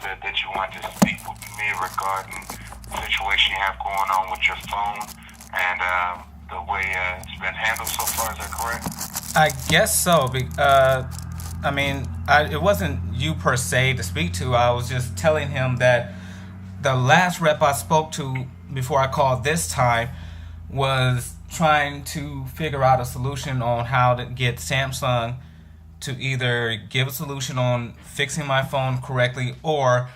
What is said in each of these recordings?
said that you wanted to speak with me regarding the situation you have going on with your phone and the way it's been handled so far. Is that correct? I guess so. It wasn't you per se to speak to. I was just telling him that the last rep I spoke to before I called this time was trying to figure out a solution on how to get Samsung to either give a solution on fixing my phone correctly or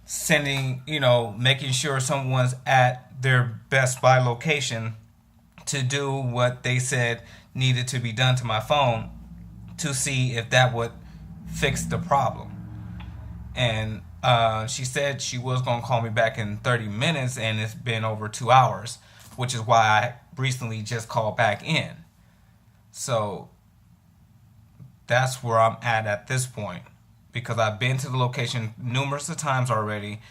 sending, making sure someone's at their Best Buy location to do what they said needed to be done to my phone to see if that would fix the problem. And she said she was going to call me back in 30 minutes, and it's been over 2 hours, which is why I recently just called back in. So that's where I'm at this point, because I've been to the location numerous of times already,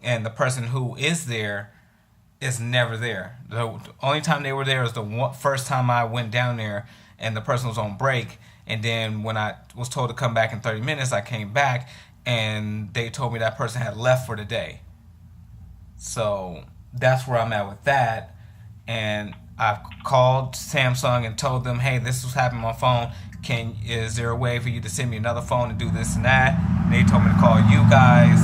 and the person who is there is never there. The only time they were there is the first time I went down there, and the person was on break. And then when I was told to come back in 30 minutes, I came back, and they told me that person had left for the day. So that's where I'm at with that. And I've called Samsung and told them, hey, this was happening on my phone. Is there a way for you to send me another phone and do this and that? And they told me to call you guys,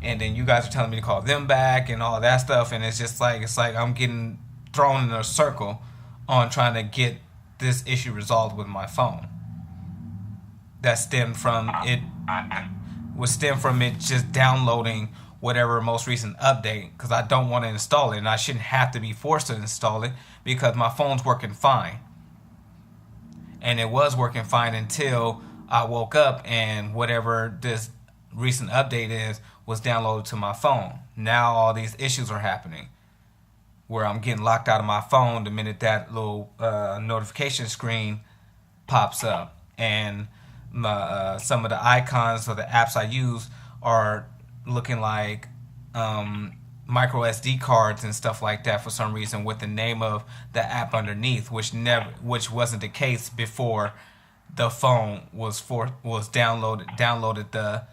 and then you guys are telling me to call them back and all that stuff. And it's like I'm getting thrown in a circle on trying to get this issue resolved with my phone. That stemmed from it just downloading whatever most recent update, because I don't want to install it, and I shouldn't have to be forced to install it because my phone's working fine. And it was working fine until I woke up and whatever this recent update is was downloaded to my phone. Now all these issues are happening where I'm getting locked out of my phone the minute that little notification screen pops up. And some of the icons of the apps I use are looking like micro SD cards and stuff like that for some reason, with the name of the app underneath, which wasn't the case before the phone was downloaded the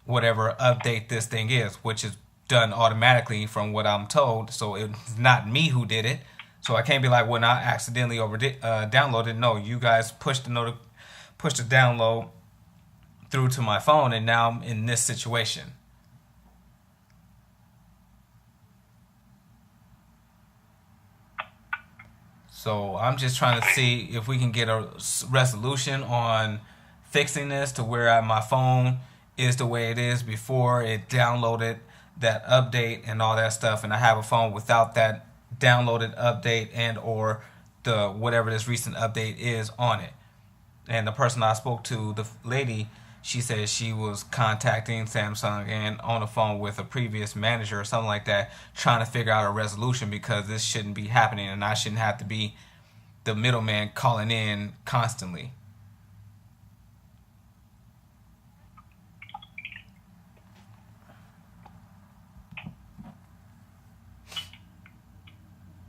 whatever update this thing is, which is done automatically from what I'm told. So it's not me who did it. So I can't be like, when I accidentally downloaded. No, you guys pushed the download through to my phone, and now I'm in this situation. So I'm just trying to see if we can get a resolution on fixing this to where my phone is the way it is before it downloaded that update and all that stuff, and I have a phone without that downloaded update and or the whatever this recent update is on it. And the person I spoke to, the lady, she said she was contacting Samsung and on the phone with a previous manager or something like that, trying to figure out a resolution, because this shouldn't be happening and I shouldn't have to be the middleman calling in constantly.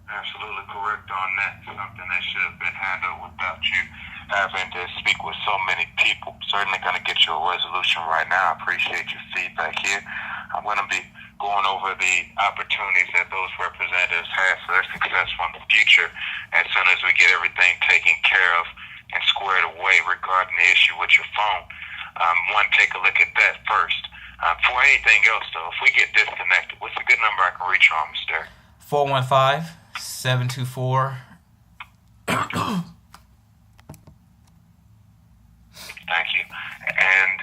Absolutely correct on that. Something that should have been handled without you having to speak with so many people. Certainly going to get you a resolution right now. I appreciate your feedback here. I'm going to be going over the opportunities that those representatives have for their success from the future as soon as we get everything taken care of and squared away regarding the issue with your phone. Want to take a look at that first. For anything else, though, if we get disconnected, what's a good number I can reach you on, Mr. 415-724. Thank you. And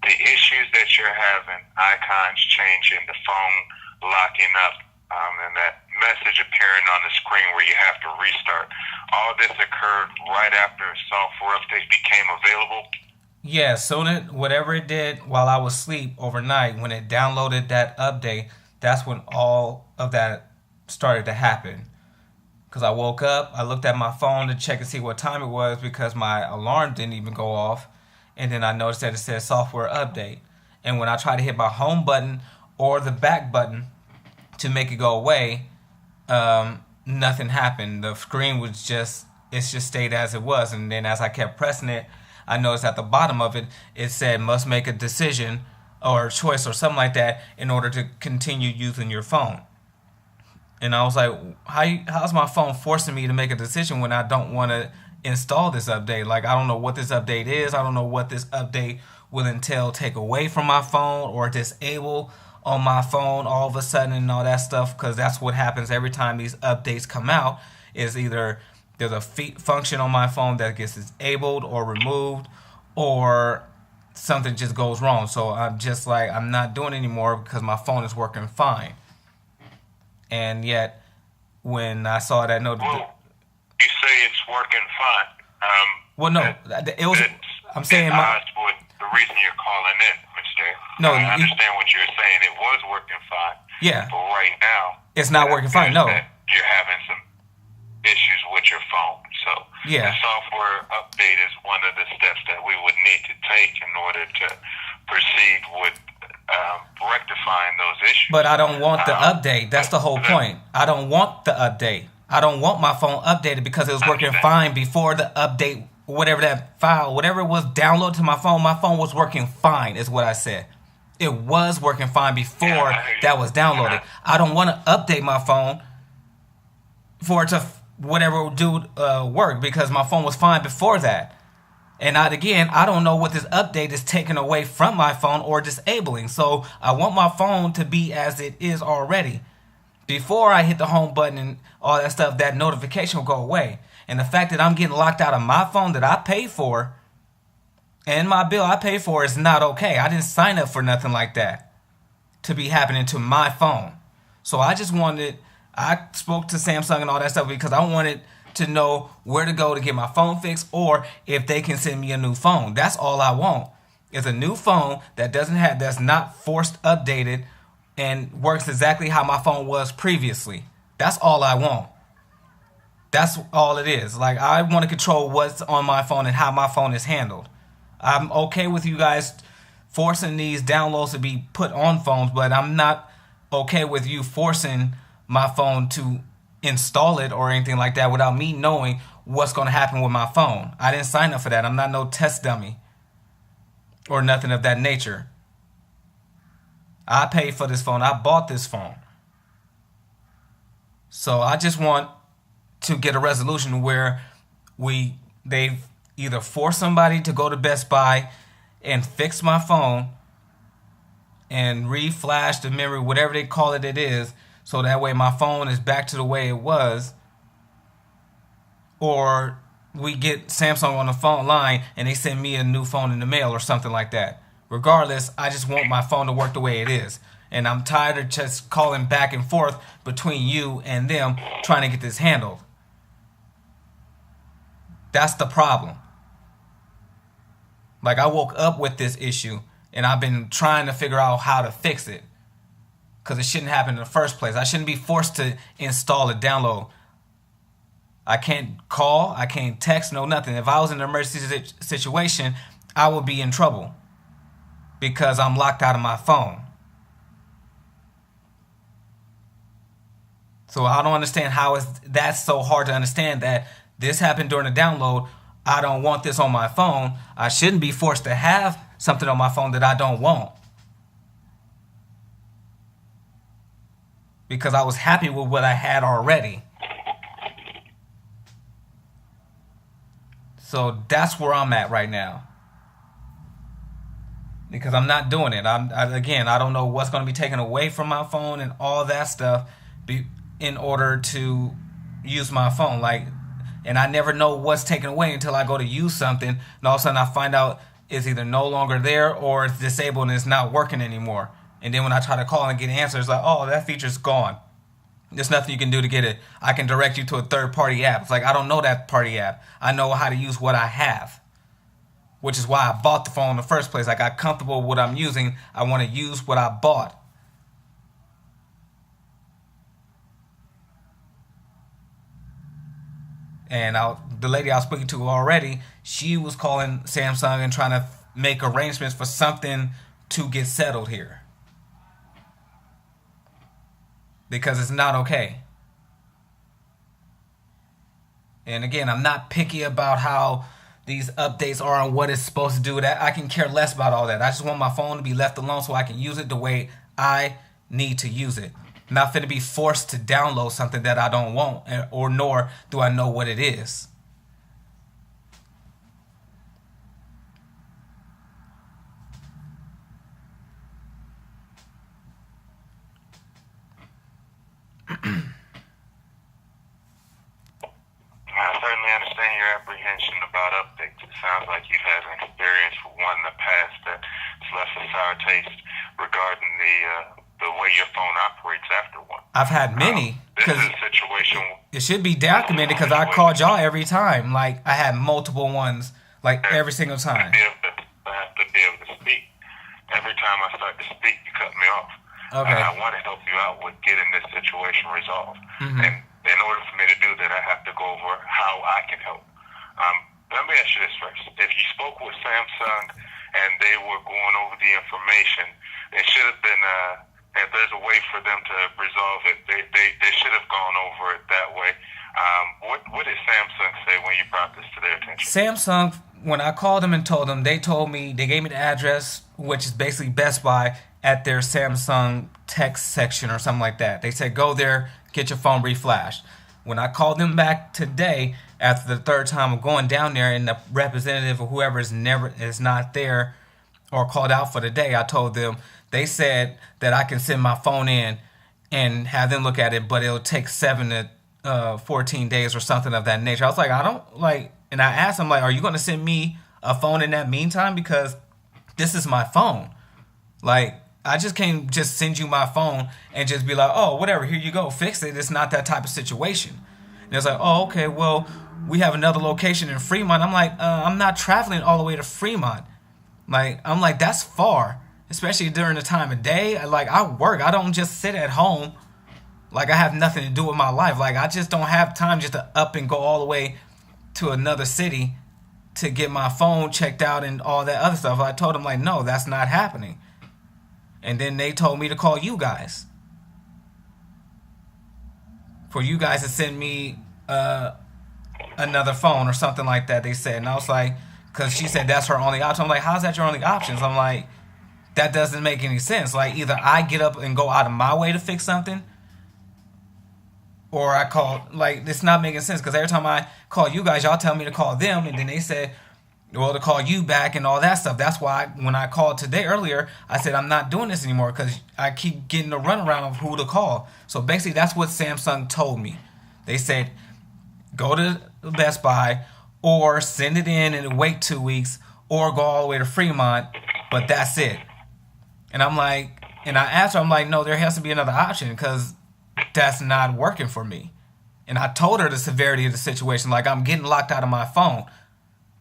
the issues that you're having, icons changing, the phone locking up, and that message appearing on the screen where you have to restart, all this occurred right after software updates became available? Yeah, whatever it did while I was asleep overnight, when it downloaded that update, that's when all of that started to happen. Because I woke up, I looked at my phone to check and see what time it was, because my alarm didn't even go off. And then I noticed that it said software update. And when I tried to hit my home button or the back button to make it go away, nothing happened. The screen was just stayed as it was. And then as I kept pressing it, I noticed at the bottom of it, it said must make a decision or choice or something like that in order to continue using your phone. And I was like, how's my phone forcing me to make a decision when I don't want to install this update? Like, I don't know what this update is. I don't know what this update will entail, take away from my phone or disable on my phone all of a sudden and all that stuff, because that's what happens every time these updates come out, is either there's a function on my phone that gets disabled or removed, or something just goes wrong. So I'm just like, I'm not doing it anymore because my phone is working fine. And yet, when I saw that note, well, you say it's working fine. Well, no, it was. I'm saying what the reason you're calling in, Mister. No, I understand what you're saying. It was working fine. Yeah. But right now, it's not working fine. No. You're having some issues with your phone. So yeah, the software update is one of the steps that we would need to take in order to proceed with rectifying those issues. But I don't want the update. That's the whole point. I don't want the update. I don't want my phone updated because it was working fine before the update. Whatever that file, whatever was downloaded to my phone was working fine, is what I said. It was working fine before that was downloaded. I don't want to update my phone for it to whatever do work, because my phone was fine before that. And I don't know what this update is taking away from my phone or disabling. So I want my phone to be as it is already. Before I hit the home button and all that stuff, that notification will go away. And the fact that I'm getting locked out of my phone that I paid for and my bill I paid for is not okay. I didn't sign up for nothing like that to be happening to my phone. So I spoke to Samsung and all that stuff because I wanted to know where to go to get my phone fixed, or if they can send me a new phone. That's all I want. It's a new phone that's not forced updated and works exactly how my phone was previously. That's all I want. That's all it is. Like, I want to control what's on my phone and how my phone is handled. I'm okay with you guys forcing these downloads to be put on phones, but I'm not okay with you forcing my phone to install it or anything like that without me knowing what's going to happen with my phone. I didn't sign up for that. I'm not no test dummy or nothing of that nature. I paid for this phone. I bought this phone. So I just want to get a resolution where they either force somebody to go to Best Buy and fix my phone and re-flash the memory, whatever they call it is, so that way my phone is back to the way it was, or we get Samsung on the phone line and they send me a new phone in the mail or something like that. Regardless, I just want my phone to work the way it is. And I'm tired of just calling back and forth between you and them trying to get this handled. That's the problem. Like, I woke up with this issue and I've been trying to figure out how to fix it, because it shouldn't happen in the first place. I shouldn't be forced to install a download. I can't call, I can't text, no nothing. If I was in an emergency situation, I would be in trouble because I'm locked out of my phone. So I don't understand how that's so hard to understand that this happened during the download. I don't want this on my phone. I shouldn't be forced to have something on my phone that I don't want, because I was happy with what I had already. So that's where I'm at right now, because I'm not doing it. I don't know what's going to be taken away from my phone and all that stuff in order to use my phone. And I never know what's taken away until I go to use something, and all of a sudden I find out it's either no longer there or it's disabled and it's not working anymore. And then when I try to call and get answers, like, oh, that feature's gone. There's nothing you can do to get it. I can direct you to a third-party app. It's like, I don't know that party app. I know how to use what I have, which is why I bought the phone in the first place. I got comfortable with what I'm using. I want to use what I bought. And the lady I was speaking to already, she was calling Samsung and trying to make arrangements for something to get settled here, because it's not okay. And again, I'm not picky about how these updates are and what it's supposed to do. That I can care less about all that. I just want my phone to be left alone so I can use it the way I need to use it. Not finna be forced to download something that I don't want, or nor do I know what it is. I certainly understand your apprehension about updates. It sounds like you've had an experience with one in the past that's left a sour taste regarding the way your phone operates after one. I've had many. This is a situation. It should be documented because I called y'all every time. Like, I had multiple ones, like every single time. I have to be able to speak. Every time I start to speak, you cut me off. Okay. I want to help you out with getting this situation resolved. Mm-hmm. And in order for me to do that, I have to go over how I can help. Let me ask you this first. If you spoke with Samsung and they were going over the information, it should have been, if there's a way for them to resolve it, they should have gone over it that way. What did Samsung say when you brought this to their attention? Samsung, when I called them and told them, they gave me the address, which is basically Best Buy, at their Samsung text section or something like that. They said, go there, get your phone reflashed. When I called them back today, after the third time of going down there, and the representative or whoever is not there or called out for the day, I told them, they said that I can send my phone in and have them look at it, but it'll take 7 to 14 days or something of that nature. I was like, and I asked them, like, are you going to send me a phone in that meantime? Because this is my phone. Like, I just can't just send you my phone and just be like, oh, whatever, here you go, fix it. It's not that type of situation. And it's like, oh, okay, well, we have another location in Fremont. I'm like, I'm not traveling all the way to Fremont. Like, I'm like, that's far, especially during the time of day. I work. I don't just sit at home. Like, I have nothing to do with my life. Like, I just don't have time just to up and go all the way to another city to get my phone checked out and all that other stuff. I told them, like, no, that's not happening. And then they told me to call you guys. For you guys to send me another phone or something like that, they said. And I was like, because she said that's her only option. I'm like, how's that your only options? I'm like, that doesn't make any sense. Like, either I get up and go out of my way to fix something, or I call, like, it's not making sense. Because every time I call you guys, y'all tell me to call them. And then they said, well, to call you back and all that stuff. That's why when I called today earlier, I said I'm not doing this anymore because I keep getting the runaround of who to call. So basically, that's what Samsung told me. They said, go to Best Buy or send it in and wait 2 weeks or go all the way to Fremont, but that's it. And I'm like, and I asked her, I'm like, no, there has to be another option because that's not working for me. And I told her the severity of the situation. Like, I'm getting locked out of my phone.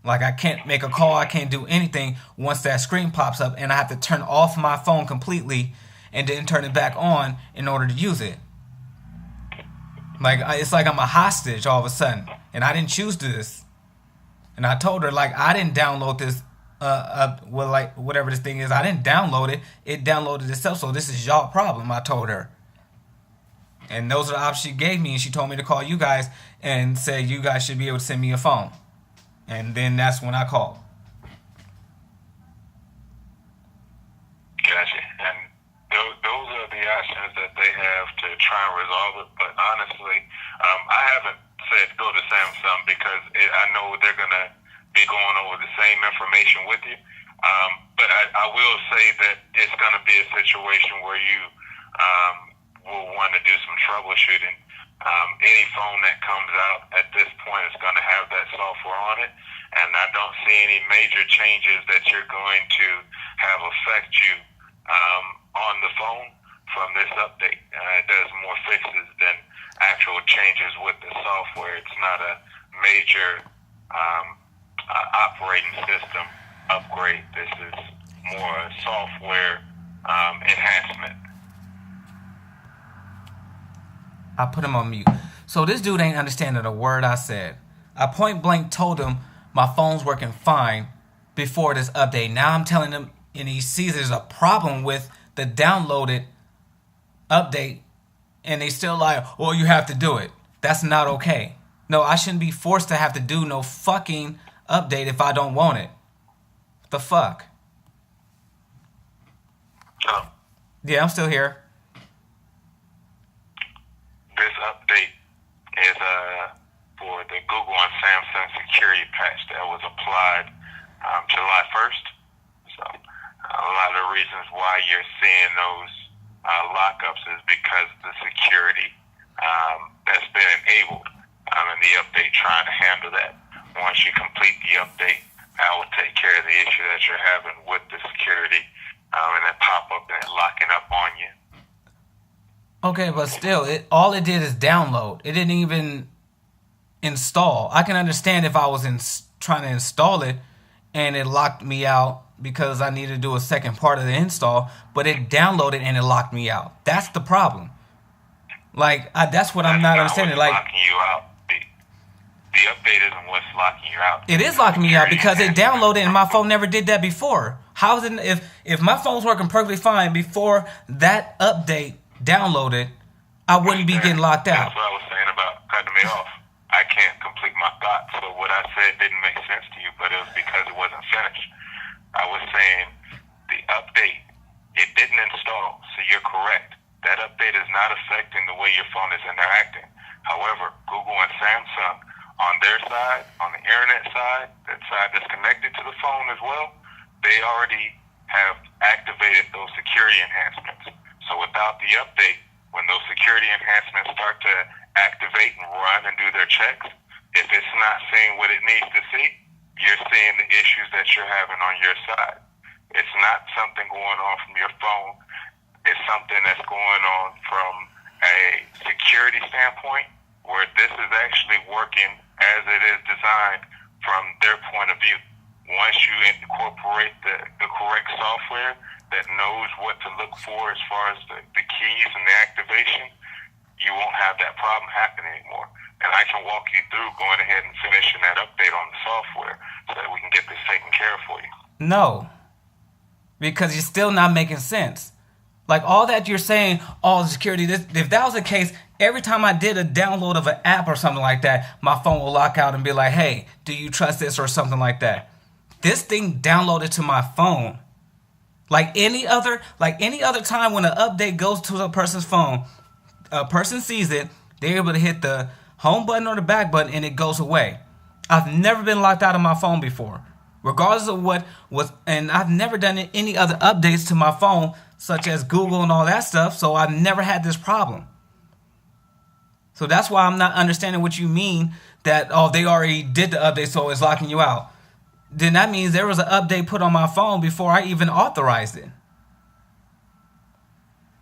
Like, I can't make a call, I can't do anything once that screen pops up, and I have to turn off my phone completely and then turn it back on in order to use it. Like, it's like I'm a hostage all of a sudden, and I didn't choose this. And I told her, like, I didn't download this, well, like, whatever this thing is, I didn't download it. It downloaded itself, so this is y'all problem, I told her. And those are the options she gave me, and she told me to call you guys and say you guys should be able to send me a phone. And then that's when I called. Gotcha. And those are the options that they have to try and resolve it. But honestly, I haven't said go to Samsung because I know they're going to be going over the same information with you. But I will say that it's going to be a situation where you will want to do some troubleshooting. Any phone that comes out at this point is going to have that software on it, and I don't see any major changes that you're going to have affect you on the phone from this update. It does more fixes than actual changes with the software. It's not a major operating system upgrade. This is more a software enhancement. I put him on mute. So this dude ain't understanding a word I said. I point blank told him my phone's working fine before this update. Now I'm telling him, and he sees there's a problem with the downloaded update, and they still like, well, you have to do it. That's not okay. No, I shouldn't be forced to have to do no fucking update if I don't want it? The fuck? So, Yeah, I'm still here. this update is for the Google and Samsung security patch that was applied July 1st. So, a lot of the reasons why you're seeing those lockups is because the security that's been enabled and the update trying to handle that. Once you complete the update, I will take care of the issue that you're having with the security and then pop up and locking up on you. Okay, but still, all it did is download. It didn't even install. I can understand if I was trying to install it and it locked me out because I needed to do a second part of the install, but it downloaded and it locked me out. That's the problem. Like, that's what I'm not understanding. What's Like, locking you out. The update isn't what's locking you out. it is locking me out because it downloaded and my phone never did that before. How is it if my phone's working perfectly fine before that update downloaded, I wouldn't be getting locked out. That's what I was saying about cutting me off. I can't complete my thought. So what I said didn't make sense to you, but it was because it wasn't finished. I was saying the update, it didn't install, so you're correct. That update is not affecting the way your phone is interacting. However, Google and Samsung, on their side, on the internet side, that side that's connected to the phone as well, they already have activated those security enhancements. So without the update, when those security enhancements start to activate and run and do their checks, if it's not seeing what it needs to see, you're seeing the issues that you're having on your side. It's not something going on from your phone. It's something that's going on from a security standpoint where this is actually working as it is designed from their point of view. Once you incorporate the correct software that knows what to look for as far as the keys and the activation, you won't have that problem happen anymore. And I can walk you through going ahead and finishing that update on the software so that we can get this taken care of for you. No, because you're still not making sense. Like, all that you're saying, all the security, if that was the case, every time I did a download of an app or something like that, my phone will lock out and be like, hey, do you trust this or something like that. This thing downloaded to my phone. Like any other time when an update goes to a person's phone, a person sees it, they're able to hit the home button or the back button and it goes away. I've never been locked out of my phone before, regardless of what was, and I've never done any other updates to my phone, such as Google and all that stuff, so I've never had this problem. So that's why I'm not understanding what you mean that, oh, they already did the update, so it's locking you out. Then that means there was an update put on my phone before I even authorized it,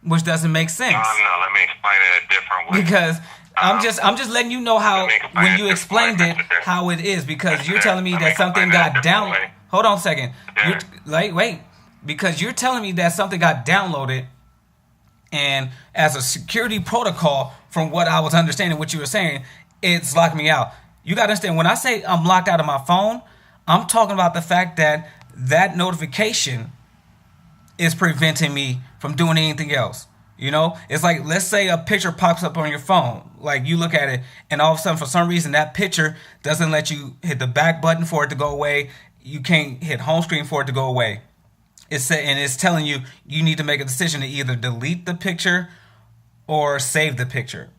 which doesn't make sense. No, let me explain it a different way. Because I'm just letting you know how, when you explained it, how it is, because you're telling me that something got downloaded. Hold on a second. Wait. Because you're telling me that something got downloaded, and as a security protocol, from what I was understanding, what you were saying, it's locked me out. You got to understand, when I say I'm locked out of my phone, I'm talking about the fact that that notification is preventing me from doing anything else. You know, it's like, let's say a picture pops up on your phone. Like, you look at it, and all of a sudden, for some reason, that picture doesn't let you hit the back button for it to go away. You can't hit home screen for it to go away. It's telling you need to make a decision to either delete the picture or save the picture.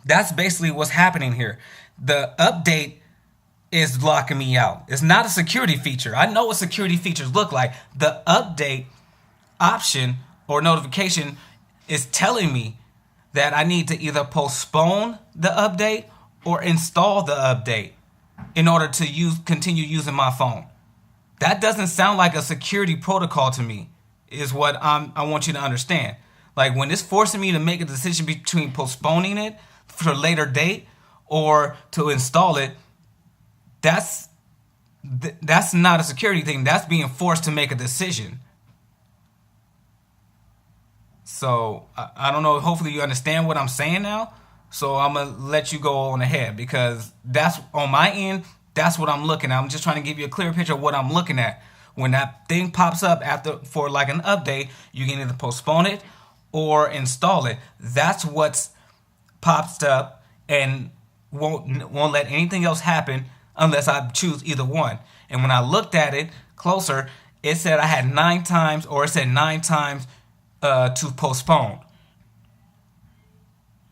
That's basically what's happening here. The update is locking me out. It's not a security feature. I know what security features look like. The update option or notification is telling me that I need to either postpone the update or install the update in order to continue using my phone. That doesn't sound like a security protocol to me, is what I want you to understand. Like, when it's forcing me to make a decision between postponing it for a later date or to install it, that's not a security thing. That's being forced to make a decision. So I don't know. Hopefully you understand what I'm saying now. So I'm going to let you go on ahead, because that's on my end. That's what I'm looking at. I'm just trying to give you a clear picture of what I'm looking at. When that thing pops up for like an update, you can either postpone it or install it. That's what's popped up and won't let anything else happen unless I choose either one. And when I looked at it closer, it said I had 9 times, or it said 9 times to postpone.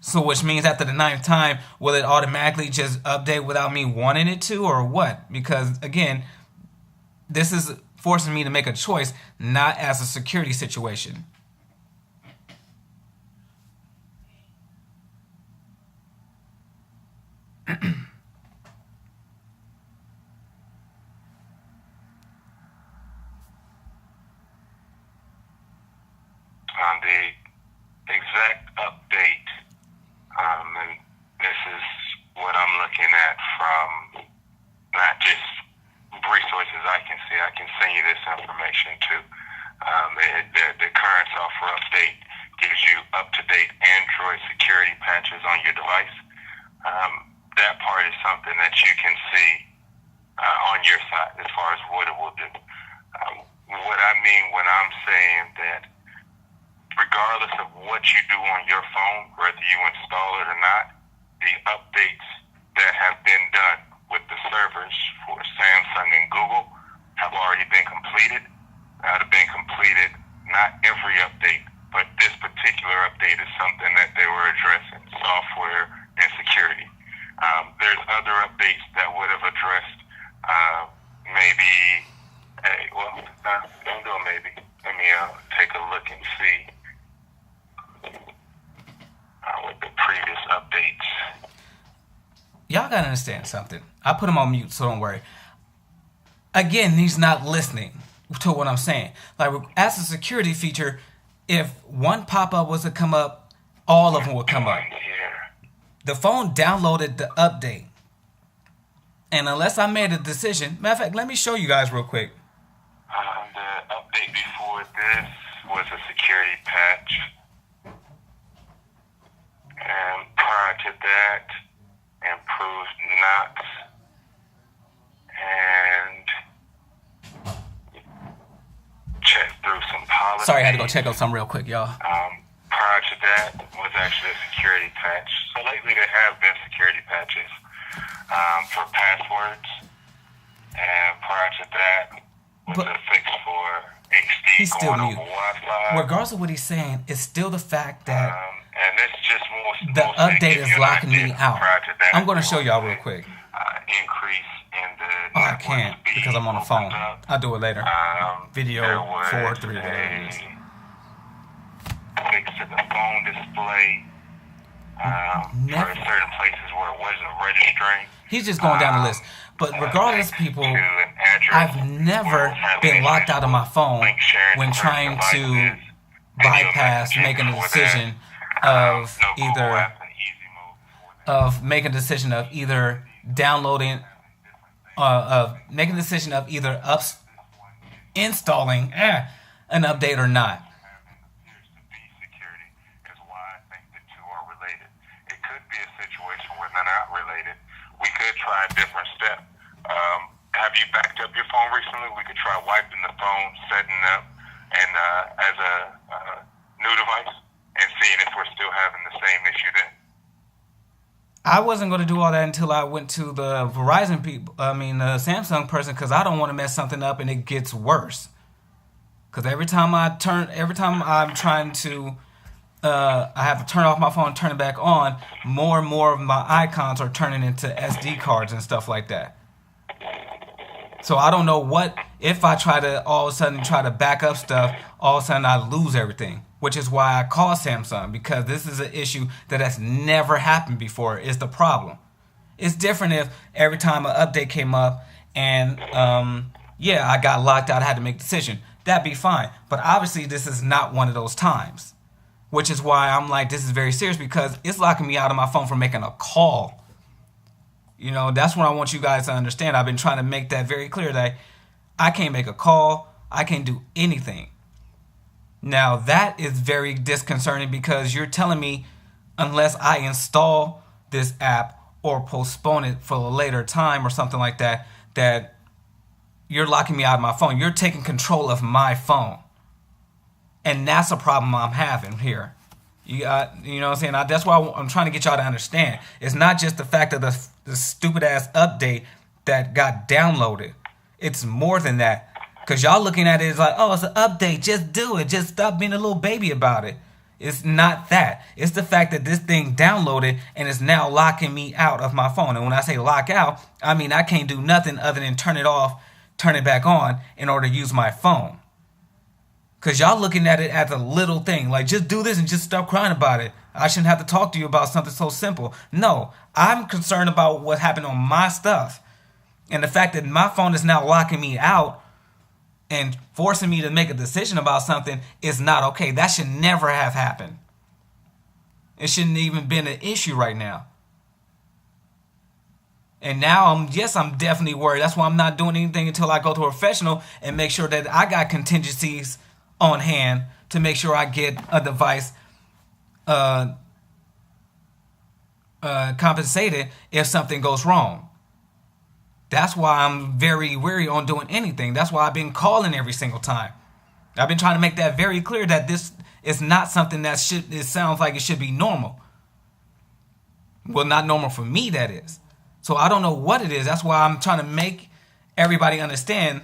So which means after the 9th time, will it automatically just update without me wanting it to, or what? Because again, this is forcing me to make a choice, not as a security situation. The exact update, and this is what I'm looking at from not just resources I can see. I can send you this information too. The current software update gives you up-to-date Android security patches on your device. That part is something that you can see on your side as far as what it will do. What I mean when I'm saying that regardless of what you do on your phone, whether you install it or not, the updates that have been done with the servers for Samsung and Google have already been completed. Have been completed, not every update, but this particular update is something that they were addressing, software and security. There's other updates that would have addressed don't do a maybe. Let me take a look and see with the previous updates. Y'all gotta understand something. I put him on mute, so don't worry. Again, he's not listening to what I'm saying. Like, as a security feature, if one pop-up was to come up, all of them would come up. The phone downloaded the update. And unless I made a decision, matter of fact, let me show you guys real quick. The update before this was a security patch. And prior to that, improved knots. And check through some policies. Sorry, I had to go check out something real quick, y'all. Prior to that was actually a security patch. So lately there have been security patches for passwords. And prior to that was a fix for HD he's still going mute. over Wi-Fi. Regardless of what he's saying, it's still the fact that and it's just the update is locking me out. I'm going to show y'all real quick. Increase in the I can't because I'm on the phone. I'll do it later. Video 4, 3 days. Fix to the phone display for certain places where it wasn't registering. He's just going down the list. But regardless, people, I've never been locked out of my phone when trying to bypass making a decision of either downloading, making a decision of either installing an update or not. We could try a different step. Have you backed up your phone recently? We could try wiping the phone, setting up, and as a new device, and seeing if we're still having the same issue then. I wasn't going to do all that until I went to the Verizon people. I mean, the Samsung person, because I don't want to mess something up and it gets worse. Because every time I'm trying to. I have to turn off my phone and turn it back on, more and more of my icons are turning into SD cards and stuff like that. So I don't know what, if I try to all of a sudden try to back up stuff, all of a sudden I lose everything. Which is why I call Samsung, because this is an issue that has never happened before, is the problem. It's different if every time an update came up and, I got locked out, I had to make a decision. That'd be fine. But obviously this is not one of those times. Which is why I'm like, this is very serious, because it's locking me out of my phone from making a call. You know, that's what I want you guys to understand. I've been trying to make that very clear that I can't make a call. I can't do anything. Now, that is very disconcerting, because you're telling me unless I install this app or postpone it for a later time or something like that, that you're locking me out of my phone. You're taking control of my phone. And that's a problem I'm having here. You know what I'm saying? That's why I'm trying to get y'all to understand. It's not just the fact of the stupid ass update that got downloaded. It's more than that. Because y'all looking at it as like, oh, it's an update. Just do it. Just stop being a little baby about it. It's not that. It's the fact that this thing downloaded and is now locking me out of my phone. And when I say lock out, I mean I can't do nothing other than turn it off, turn it back on in order to use my phone. Because y'all looking at it as a little thing. Like, just do this and just stop crying about it. I shouldn't have to talk to you about something so simple. No, I'm concerned about what happened on my stuff. And the fact that my phone is now locking me out and forcing me to make a decision about something is not okay. That should never have happened. It shouldn't even been an issue right now. And now I'm definitely worried. That's why I'm not doing anything until I go to a professional and make sure that I got contingencies on hand to make sure I get a device compensated if something goes wrong. That's why I'm very wary on doing anything. That's why I've been calling every single time. I've been trying to make that very clear that this is not something that it sounds like it should be normal. Well, not normal for me, that is. So I don't know what it is. That's why I'm trying to make everybody understand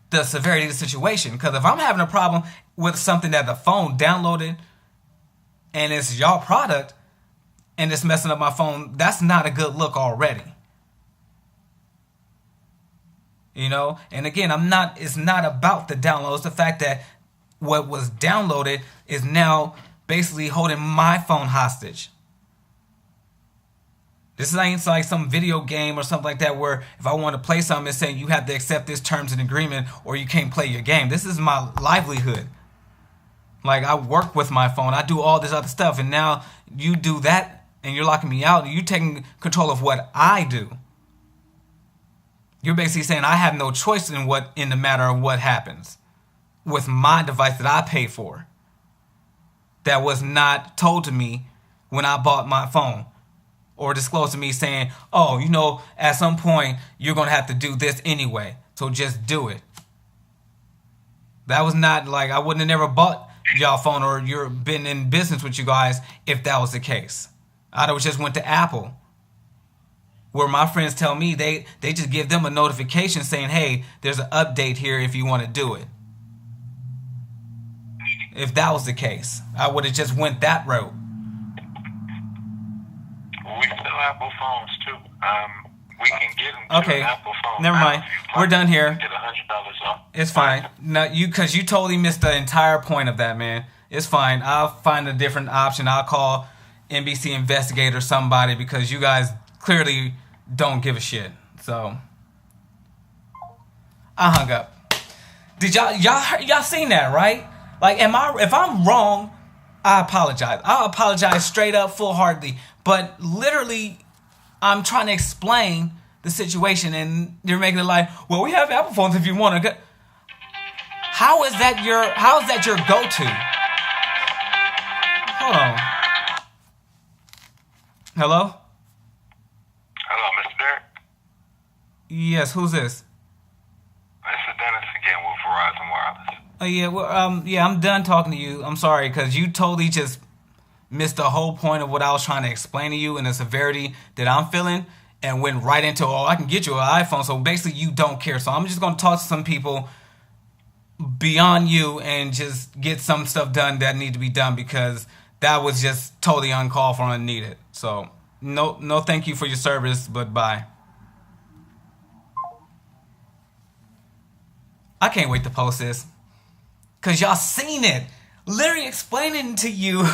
the severity of the situation. Because if I'm having a problem with something that the phone downloaded and it's y'all product and it's messing up my phone, that's not a good look already. You know, and again, it's not about the download. It's the fact that what was downloaded is now basically holding my phone hostage. This ain't like some video game or something like that where if I want to play something, it's saying you have to accept this terms and agreement or you can't play your game. This is my livelihood. Like, I work with my phone. I do all this other stuff. And now you do that and you're locking me out. You're taking control of what I do. You're basically saying I have no choice in the matter of what happens with my device that I pay for. That was not told to me when I bought my phone or disclosed to me saying, oh, you know, at some point you're going to have to do this anyway. So just do it. That was not like I wouldn't have never bought y'all phone or you're been in business with you guys if that was the case. I'd have just went to Apple. Where my friends tell me they just give them a notification saying, hey, there's an update here if you want to do it. If that was the case, I would have just went that route. We still Apple phones too. We can get them to an Apple phone. Never mind. We're done here. Get $100 off. It's fine. No, because you totally missed the entire point of that, man. It's fine. I'll find a different option. I'll call NBC investigator or somebody because you guys clearly don't give a shit. So I hung up. Did y'all seen that, right? Like, if I'm wrong, I apologize. I'll apologize straight up, full-heartedly. But literally, I'm trying to explain the situation, and you're making it like, well, we have Apple phones if you want to. How is that your go-to? Hold on. Hello? Hello, Mr. Derek? Yes, who's this? This is Dennis again with Verizon Wireless. Oh, yeah, well, I'm done talking to you. I'm sorry, because you totally just missed the whole point of what I was trying to explain to you and the severity that I'm feeling and went right into, oh, I can get you an iPhone. So basically, you don't care. So I'm just going to talk to some people beyond you and just get some stuff done that need to be done because that was just totally uncalled for and unneeded. So no, thank you for your service, but bye. I can't wait to post this because y'all seen it. Literally explaining to you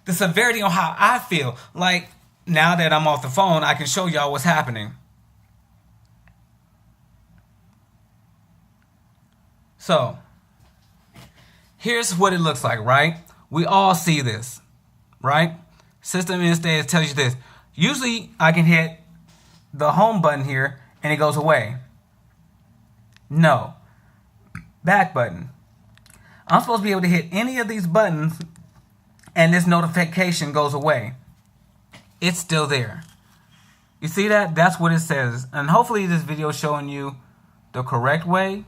the severity on how I feel. Like, now that I'm off the phone, I can show y'all what's happening. So, here's what it looks like, right? We all see this, right? System instead tells you this. Usually, I can hit the home button here, and it goes away. No. Back button. I'm supposed to be able to hit any of these buttons, and this notification goes away. It's still there. You see that? That's what it says. And hopefully this video is showing you the correct way,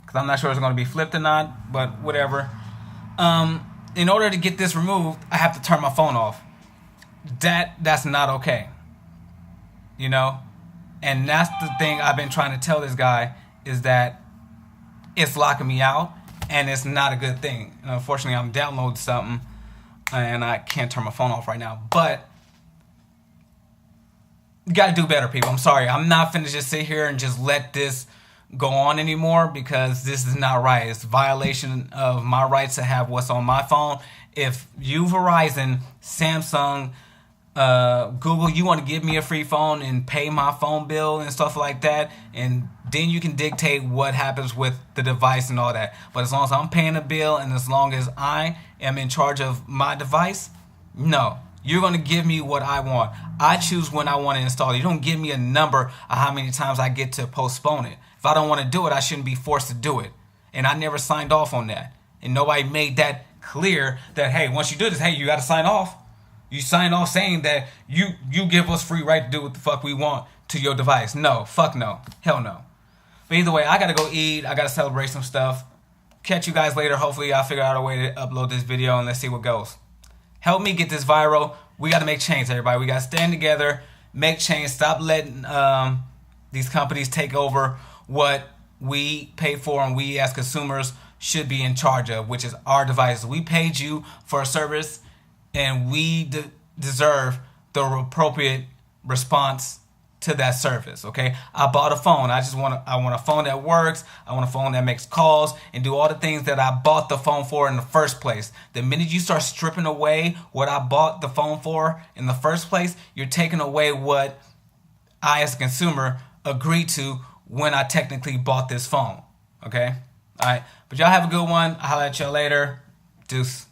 because I'm not sure it's going to be flipped or not, but whatever. In order to get this removed, I have to turn my phone off. That's not okay. You know? And that's the thing I've been trying to tell this guy, is that it's locking me out, and it's not a good thing. And unfortunately, I'm downloading something, and I can't turn my phone off right now. But you got to do better, people. I'm sorry. I'm not finna just sit here and just let this go on anymore, because this is not right. It's a violation of my rights to have what's on my phone. If you, Verizon, Samsung, Google, you want to give me a free phone and pay my phone bill and stuff like that, and then you can dictate what happens with the device and all that. But as long as I'm paying a bill, and as long as I am in charge of my device, no, you're going to give me what I want. I choose when I want to install it. You don't give me a number of how many times I get to postpone it. If I don't want to do it, I shouldn't be forced to do it. And I never signed off on that. And nobody made that clear that, hey, once you do this, hey, you got to sign off. You sign off saying that you give us free right to do what the fuck we want to your device. No, fuck no. Hell no. But either way, I got to go eat. I got to celebrate some stuff. Catch you guys later. Hopefully I'll figure out a way to upload this video, and let's see what goes. Help me get this viral. We got to make change, everybody. We got to stand together, make change. Stop letting these companies take over what we pay for and we as consumers should be in charge of, which is our devices. We paid you for a service, and we deserve the appropriate response to that service. Okay, I bought a phone. I want a phone that works. I want a phone that makes calls and do all the things that I bought the phone for in the first place. The minute you start stripping away what I bought the phone for in the first place, you're taking away what I as a consumer agreed to when I technically bought this phone. Okay, all right, but y'all have a good one. I'll holler at y'all later. Deuce.